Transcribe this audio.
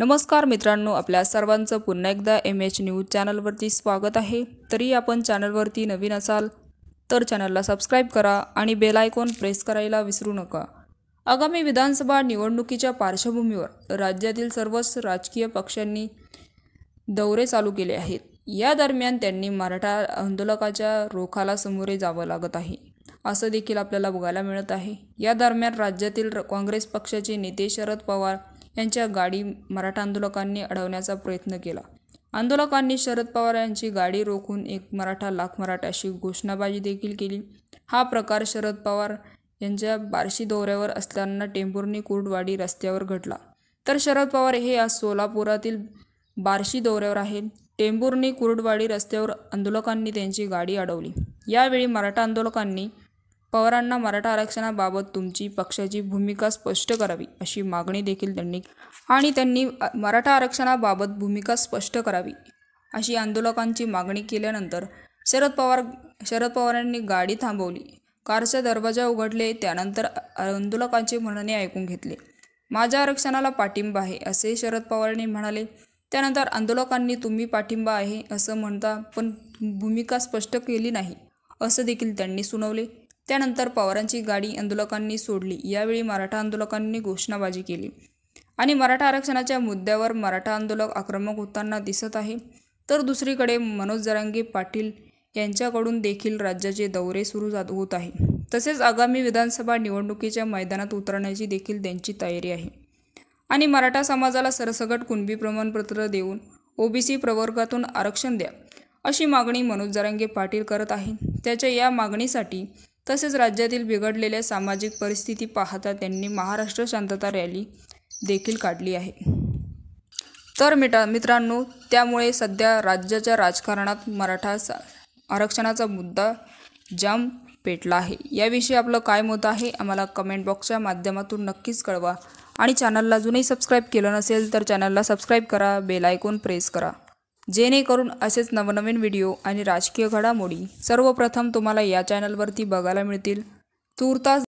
नमस्कार मित्रांनो, आपल्या सर्वांचं पुन्हा एकदा MH न्यूज चॅनलवरती स्वागत आहे। तरी आपण चॅनलवरती नवीन असाल तर चॅनलला सबस्क्राइब करा आणि बेल आयकॉन प्रेस करायला विसरू नका। आगामी विधानसभा निवडणुकीच्या पार्श्वभूमीवर राज्यातील सर्वच राजकीय पक्षांनी दौरे चालू केले आहेत। या दरम्यान त्यांनी मराठा आंदोलकाच्या रोखाला सामोरे जावं लागत आहे, असं देखील आपल्याला बघायला मिळत आहे। या दरम्यान राज्यातील काँग्रेस पक्षाचे नेते शरद पवार यांच्या गाडी मराठा आंदोलकांनी अडवण्याचा प्रयत्न केला। आंदोलकांनी शरद पवार यांची गाडी रोखून एक मराठा लाख मराठा अशी घोषणाबाजी देखील केली। हा प्रकार शरद पवार यांच्या बार्शी दौऱ्यावर असताना टेंभुर्णी कुर्डवाडी रस्त्यावर घडला। तर शरद पवार हे आज सोलापुरातील बार्शी दौऱ्यावर आहेत। टेंभुर्णी कुर्डवाडी रस्त्यावर आंदोलकांनी त्यांची गाडी अडवली। यावेळी मराठा आंदोलकांनी पवारांना मराठा आरक्षणाबाबत तुमची पक्षाची भूमिका स्पष्ट करावी अशी मागणी देखील त्यांनी मराठा आरक्षणाबाबत भूमिका स्पष्ट करावी अशी आंदोलकांची मागणी केल्यानंतर शरद पवारांनी गाडी थांबवली, कारचा दरवाजा उघडले, त्यानंतर आंदोलकांचे म्हणणे ऐकून घेतले। माझ्या आरक्षणाला पाठिंबा आहे असे शरद पवारांनी म्हणाले। त्यानंतर आंदोलकांनी तुम्ही पाठिंबा आहे असं म्हणता पण भूमिका स्पष्ट केली नाही असं देखील त्यांनी सुनावले। त्यानंतर पवारांची गाडी आंदोलकांनी सोडली। यावेळी मराठा आंदोलकांनी घोषणाबाजी केली आणि मराठा आरक्षणाच्या मुद्द्यावर मराठा आंदोलक आक्रमक होताना दिसत आहे। तर दुसरीकडे मनोज जरांगे पाटील यांच्याकडून देखील राज्याचे दौरे सुरू होत आहे। तसेच आगामी विधानसभा निवडणुकीच्या मैदानात उतरण्याची देखील त्यांची तयारी आहे आणि मराठा समाजाला सरसकट कुणबी प्रमाणपत्र देऊन OBC प्रवर्गातून आरक्षण द्या अशी मागणी मनोज जरांगे पाटील करत आहे। त्याच्या या मागणीसाठी तसेच राज्यातील बिघडलेल्या सामाजिक परिस्थिती पाहता त्यांनी महाराष्ट्र शांतता रॅली देखील काढली आहे। तर मित्रांनो, त्यामुळे सध्या राज्याच्या राजकारणात मराठा आरक्षणाचा मुद्दा जाम पेटला आहे। याविषयी आपलं काय मत आहे आम्हाला कमेंट बॉक्सच्या माध्यमातून नक्कीच कळवा आणि चॅनलला अजूनही सबस्क्राईब केलं नसेल तर चॅनलला सबस्क्राईब करा, बेल आयकॉन प्रेस करा, जेणेकरून असेच नवनवीन व्हिडिओ आणि राजकीय घडामोडी सर्वप्रथम तुम्हाला या चॅनलवरती बघायला मिळतील। तूर्तास